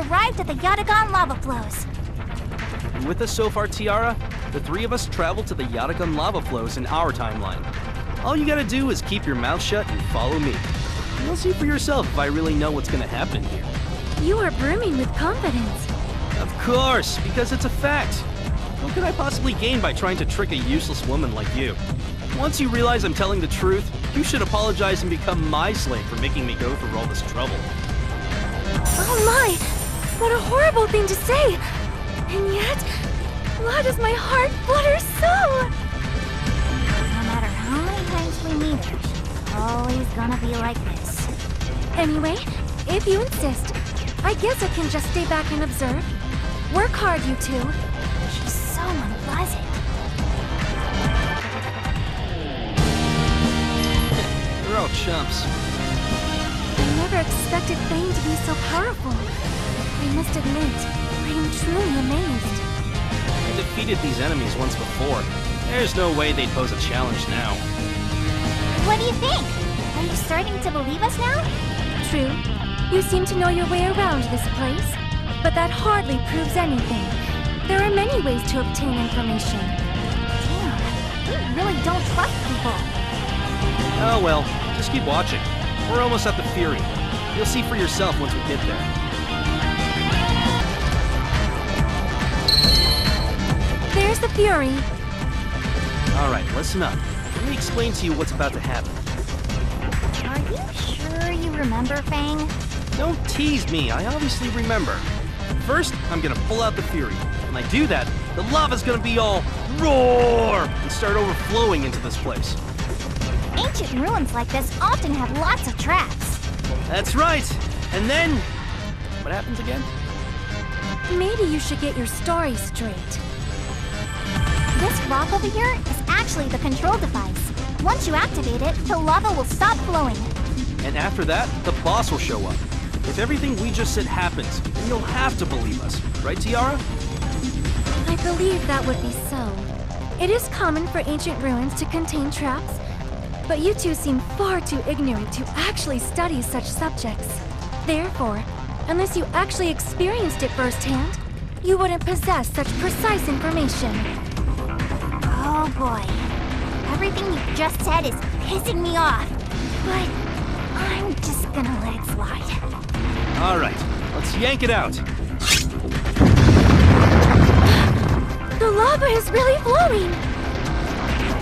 arrived at the Yatagan lava flows. And with us so far, Tiara, the three of us traveled to the Yatagan lava flows in our timeline. All you gotta do is keep your mouth shut and follow me. You'll see for yourself if I really know what's gonna happen here. You are brimming with confidence. Of course, because it's a fact. What could I possibly gain by trying to trick a useless woman like you? Once you realize I'm telling the truth, you should apologize and become my slave for making me go through all this trouble. Oh my! What a horrible thing to say! And yet, why does my heart flutter so? No matter how many times we meet her, she's always gonna be like this. Anyway, if you insist, I guess I can just stay back and observe. Work hard, you two. She's so unpleasant. They're all chumps. I never expected Fame to be so powerful. I must admit, I am truly amazed. I defeated these enemies once before. There's no way they'd pose a challenge now. What do you think? Are you starting to believe us now? True. You seem to know your way around this place. But that hardly proves anything. There are many ways to obtain information. Damn, we really don't trust people. Oh well, just keep watching. We're almost at the Fury. You'll see for yourself once we get there. There's the Fury. Alright, listen up. Let me explain to you what's about to happen. Are you sure you remember, Fang? Don't tease me, I obviously remember. First, I'm gonna pull out the Fury. When I do that, the lava's gonna be all roar and start overflowing into this place. Ancient ruins like this often have lots of traps. That's right! And then... what happens again? Maybe you should get your story straight. This rock over here is actually the control device. Once you activate it, the lava will stop flowing. And after that, the boss will show up. If everything we just said happens, then you'll have to believe us. Right, Tiara? I believe that would be so. It is common for ancient ruins to contain traps, but you two seem far too ignorant to actually study such subjects. Therefore, unless you actually experienced it firsthand, you wouldn't possess such precise information. Oh boy. Everything you just said is pissing me off. But I'm just gonna let it slide. Alright, let's yank it out. The lava is really flowing!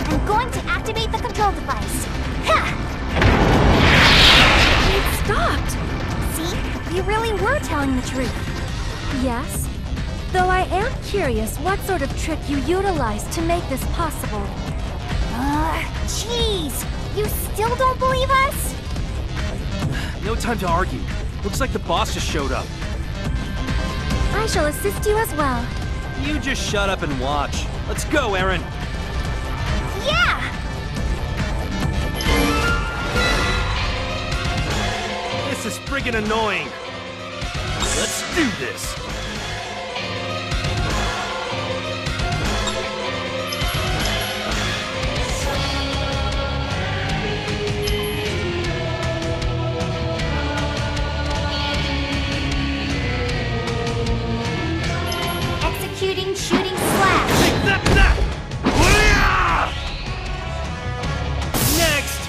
I'm going to activate the control device. Ha! It stopped! See? You really were telling the truth. Yes. Though I am curious what sort of trick you utilized to make this possible. Jeez! You still don't believe us? No time to argue. Looks like the boss just showed up. I shall assist you as well. You just shut up and watch. Let's go, Eryn. Yeah! This is friggin' annoying. Let's do this. Executing shooting slash. Next!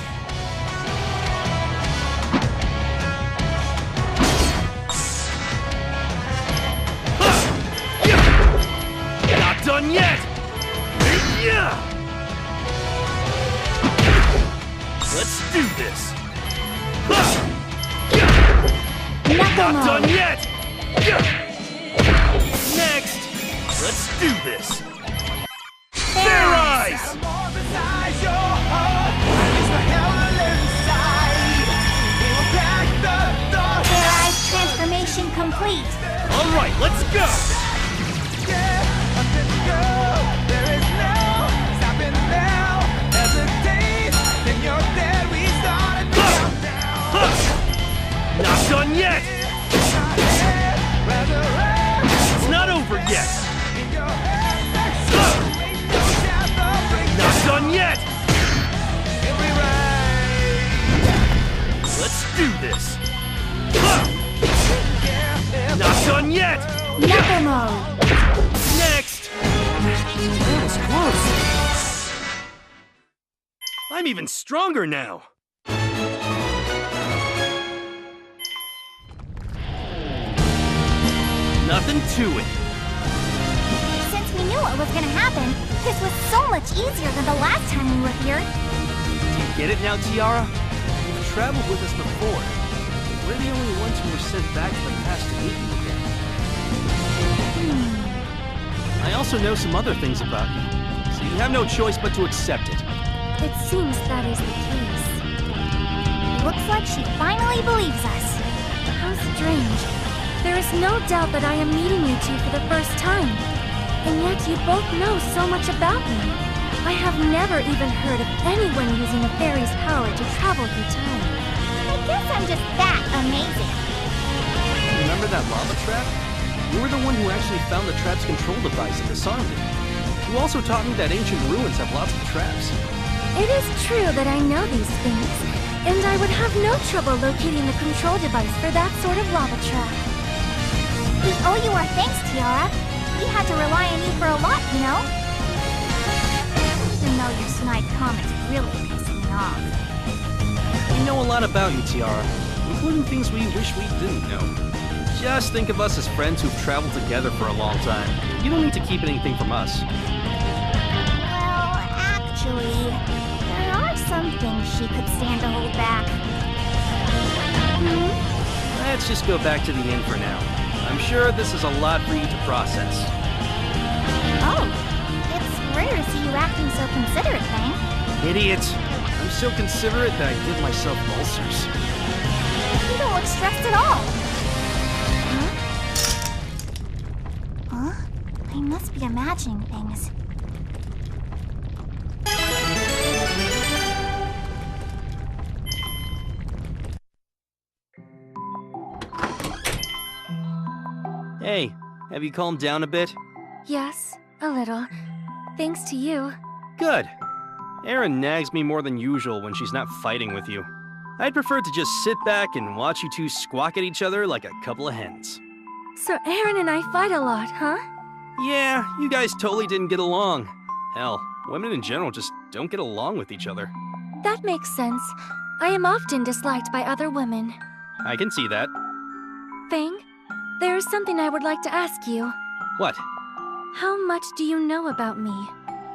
Not done yet! Let's do this! Not done yet! Next! Let's do this! Fair eyes! Fair eyes transformation complete. Alright, let's go! Not done yet! It's not over yet! Not done yet! Let's do this! Not done yet! Knuckle mode! Next! That was close. I'm even stronger now! Nothing to it. Since we knew what was gonna happen, this was so much easier than the last time we were here. Do you get it now, Tiara? You've traveled with us before. We're the only ones who were sent back to the past to meet you again. I also know some other things about you, so you have no choice but to accept it. It seems that is the case. Looks like she finally believes us. How strange. There is no doubt that I am meeting you two for the first time. And yet you both know so much about me. I have never even heard of anyone using a fairy's power to travel through time. I guess I'm just that amazing. Remember that lava trap? You were the one who actually found the trap's control device and disarmed it. You also taught me that ancient ruins have lots of traps. It is true that I know these things, and I would have no trouble locating the control device for that sort of lava trap. We owe you our thanks, Tiara. We had to rely on you for a lot, you know? Even though your snide comments really pissed me off. We know a lot about you, Tiara, including things we wish we didn't know. Just think of us as friends who've traveled together for a long time. You don't need to keep anything from us. Well, actually, there are some things she could stand to hold back. Let's just go back to the inn for now. I'm sure this is a lot for you to process. Oh, it's rare to see you acting so considerate, Fang. Idiot! I'm so considerate that I give myself ulcers. You don't look stressed at all. Huh? I must be imagining things. Hey, have you calmed down a bit? Yes, a little. Thanks to you. Good. Eryn nags me more than usual when she's not fighting with you. I'd prefer to just sit back and watch you two squawk at each other like a couple of hens. So Eryn and I fight a lot, huh? Yeah, you guys totally didn't get along. Hell, women in general just don't get along with each other. That makes sense. I am often disliked by other women. I can see that. Fang, there is something I would like to ask you. What? How much do you know about me?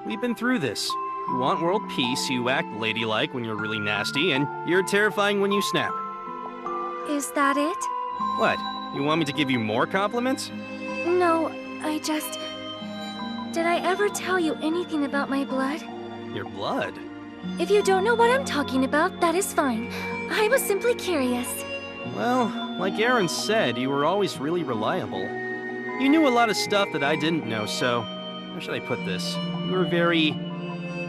We've been through this. You want world peace, you act ladylike when you're really nasty, and you're terrifying when you snap. Is that it? What? You want me to give you more compliments? No, I just... Did I ever tell you anything about my blood? Your blood? If you don't know what I'm talking about, that is fine. I was simply curious. Well, like Eryn said, you were always really reliable. You knew a lot of stuff that I didn't know, so... How should I put this? You were very...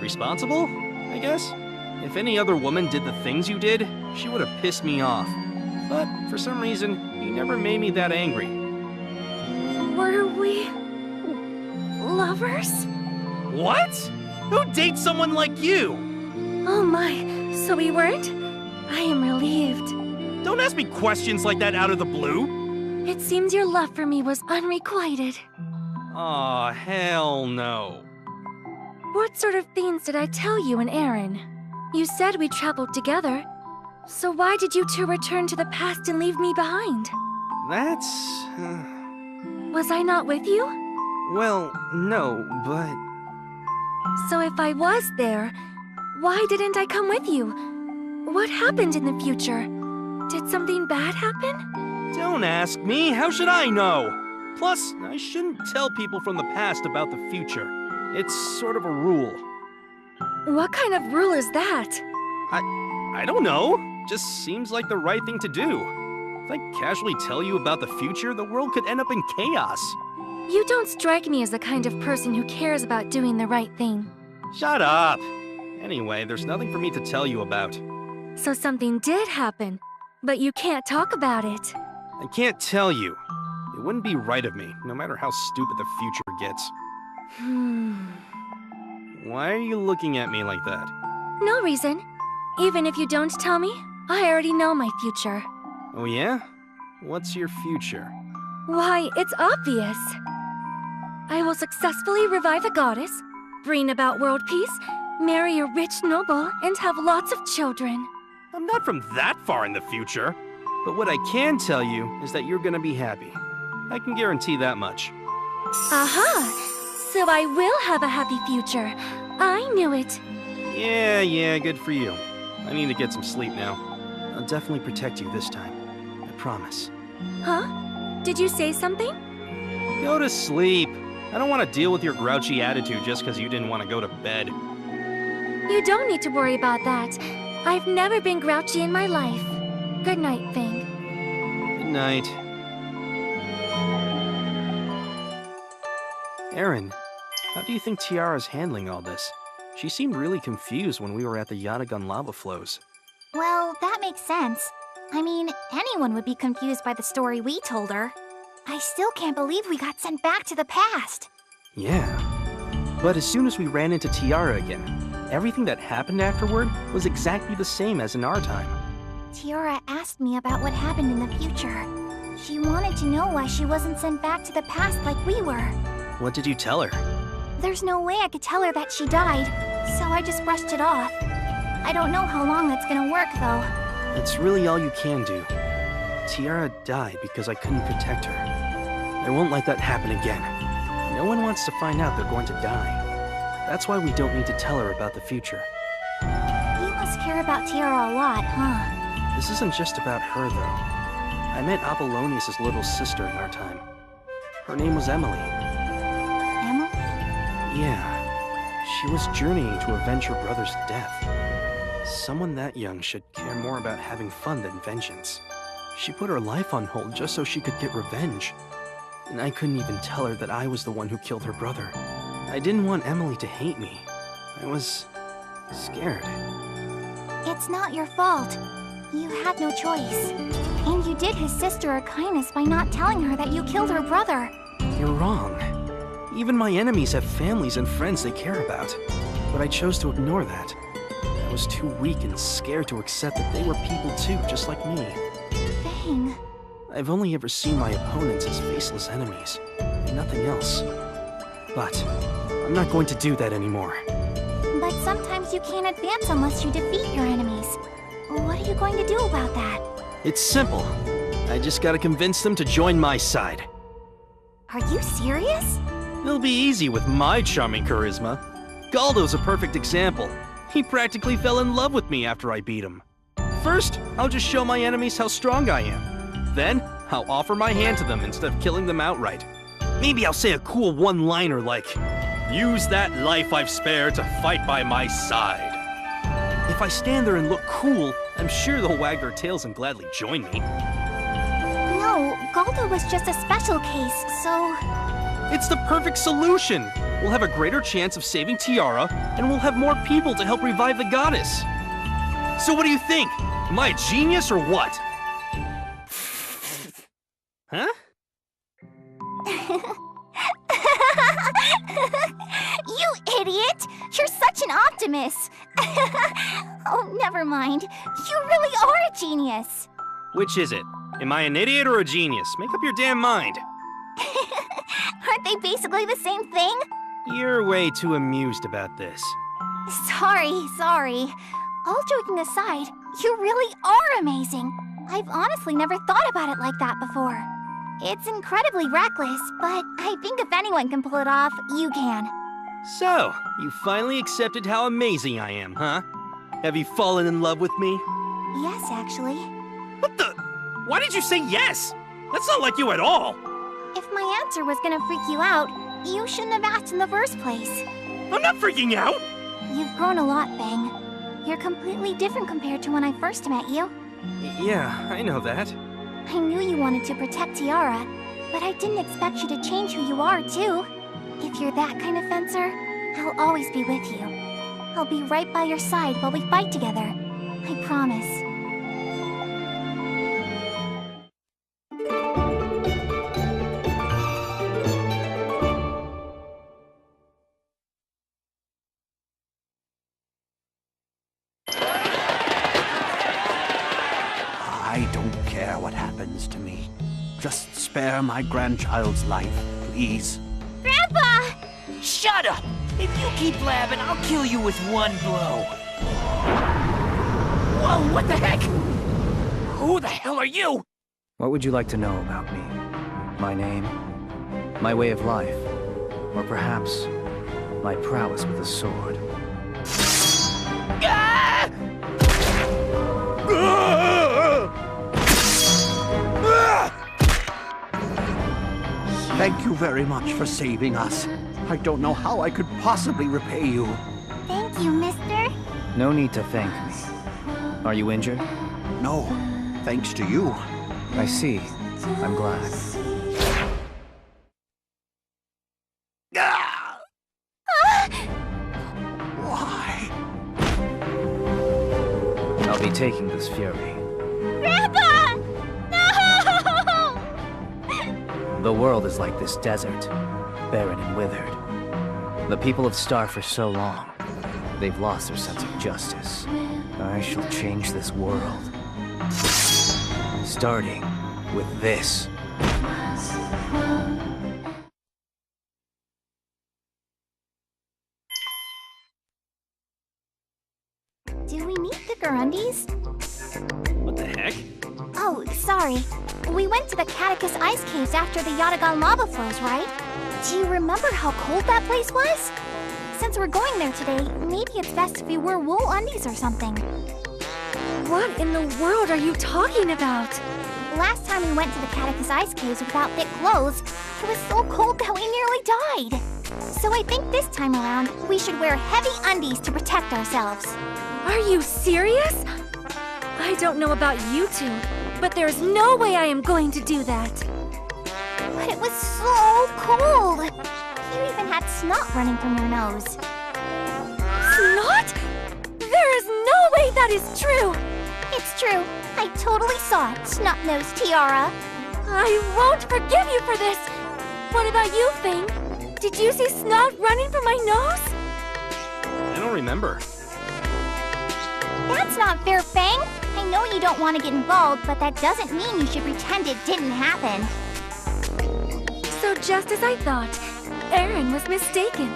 responsible, I guess? If any other woman did the things you did, she would have pissed me off. But for some reason, you never made me that angry. Were we... lovers? What? Who dates someone like you? Oh my, so we weren't? I am relieved. Don't ask me questions like that out of the blue. It seems your love for me was unrequited. Aw, hell no. What sort of things did I tell you and Eryn? You said we traveled together. So why did you two return to the past and leave me behind? That's... Was I not with you? well, no, but... So if I was there, why didn't I come with you? What happened in the future? Did something bad happen? Don't ask me, how should I know? Plus, I shouldn't tell people from the past about the future. It's sort of a rule. What kind of rule is that? I don't know. Just seems like the right thing to do. If I casually tell you about the future, the world could end up in chaos. You don't strike me as the kind of person who cares about doing the right thing. Shut up! Anyway, there's nothing for me to tell you about. So something did happen, but you can't talk about it. I can't tell you. It wouldn't be right of me, no matter how stupid the future gets. Why are you looking at me like that? No reason. Even if you don't tell me, I already know my future. Oh yeah? What's your future? Why, it's obvious. I will successfully revive a goddess, bring about world peace, marry a rich noble, and have lots of children. I'm not from that far in the future. But what I can tell you is that you're gonna be happy. I can guarantee that much. Aha! So I will have a happy future. I knew it. Yeah, good for you. I need to get some sleep now. I'll definitely protect you this time. I promise. Huh? Did you say something? Go to sleep. I don't want to deal with your grouchy attitude just because you didn't want to go to bed. You don't need to worry about that. I've never been grouchy in my life. Good night, Fang. Good night. Eryn, how do you think Tiara's handling all this? She seemed really confused when we were at the Yatagan lava flows. Well, that makes sense. I mean, anyone would be confused by the story we told her. I still can't believe we got sent back to the past. Yeah. But as soon as we ran into Tiara again, everything that happened afterward was exactly the same as in our time. Tiara asked me about what happened in the future. She wanted to know why she wasn't sent back to the past like we were. What did you tell her? There's no way I could tell her that she died, so I just brushed it off. I don't know how long that's gonna work, though. That's really all you can do. Tiara died because I couldn't protect her. I won't let that happen again. No one wants to find out they're going to die. That's why we don't need to tell her about the future. You must care about Tiara a lot, huh? This isn't just about her, though. I met Apollonius' little sister in our time. Her name was Emily. Emily? Yeah. She was journeying to avenge her brother's death. Someone that young should care more about having fun than vengeance. She put her life on hold just so she could get revenge. And I couldn't even tell her that I was the one who killed her brother. I didn't want Emily to hate me. I was scared. It's not your fault. You had no choice. And you did his sister a kindness by not telling her that you killed her brother. You're wrong. Even my enemies have families and friends they care about. But I chose to ignore that. I was too weak and scared to accept that they were people too, just like me. Dang. I've only ever seen my opponents as faceless enemies, and nothing else. But I'm not going to do that anymore. But sometimes you can't advance unless you defeat your enemies. What are you going to do about that? It's simple. I just gotta convince them to join my side. Are you serious? It'll be easy with my charming charisma. Galdo's a perfect example. He practically fell in love with me after I beat him. First, I'll just show my enemies how strong I am. Then, I'll offer my hand to them instead of killing them outright. Maybe I'll say a cool one-liner like, "Use that life I've spared to fight by my side." If I stand there and look cool, I'm sure they'll wag their tails and gladly join me. No, Galdo was just a special case, so... It's the perfect solution! We'll have a greater chance of saving Tiara, and we'll have more people to help revive the goddess. So what do you think? Am I a genius or what? Huh? You idiot! You're such an optimist! Oh, never mind. You really are a genius! Which is it? Am I an idiot or a genius? Make up your damn mind. Aren't they basically the same thing? You're way too amused about this. Sorry. All joking aside, you really are amazing. I've honestly never thought about it like that before. It's incredibly reckless, but I think if anyone can pull it off, you can. So, you finally accepted how amazing I am, huh? Have you fallen in love with me? Yes, actually. What the? Why did you say yes? That's not like you at all. If my answer was gonna freak you out, you shouldn't have asked in the first place. I'm not freaking out. You've grown a lot, Bang. You're completely different compared to when I first met you. Yeah, I know that. I knew you wanted to protect Tiara, but I didn't expect you to change who you are, too. If you're that kind of fencer, I'll always be with you. I'll be right by your side while we fight together. I promise. I don't care what happens to me. Just spare my grandchild's life, please. Grandpa! Shut up! If you keep blabbing, I'll kill you with one blow. Whoa, what the heck? Who the hell are you? What would you like to know about me? My name? My way of life? Or perhaps my prowess with a sword? Ah! Thank you very much for saving us. I don't know how I could possibly repay you. Thank you, mister. No need to thank me. Are you injured? No, thanks to you. I see. I'm glad. Ah! Why? I'll be taking this fury. Grandpa! No! The world is like this desert, barren and withered. The people have starved for so long, they've lost their sense of justice. I shall change this world. Starting with this. Do we need thicker undies? What the heck? Oh, sorry. We went to the Catechus ice caves after the Yatagan lava flows, right? Do you remember how cold that place was? Since we're going there today, maybe it's best if we wear wool undies or something. What in the world are you talking about? Last time we went to the Catechus ice caves without thick clothes, it was so cold that we nearly died. So I think this time around, we should wear heavy undies to protect ourselves. Are you serious? I don't know about you two, but there's no way I am going to do that. But it was so cold! You even had snot running from your nose. Snot? There is no way that is true! It's true. I totally saw it, snot-nosed Tiara. I won't forgive you for this! What about you, Fang? Did you see snot running from my nose? I don't remember. That's not fair, Fang. I know you don't want to get involved, but that doesn't mean you should pretend it didn't happen. So just as I thought, Eryn was mistaken.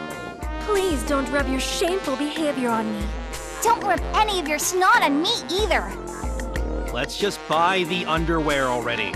Please don't rub your shameful behavior on me. Don't rub any of your snot on me either. Let's just buy the underwear already.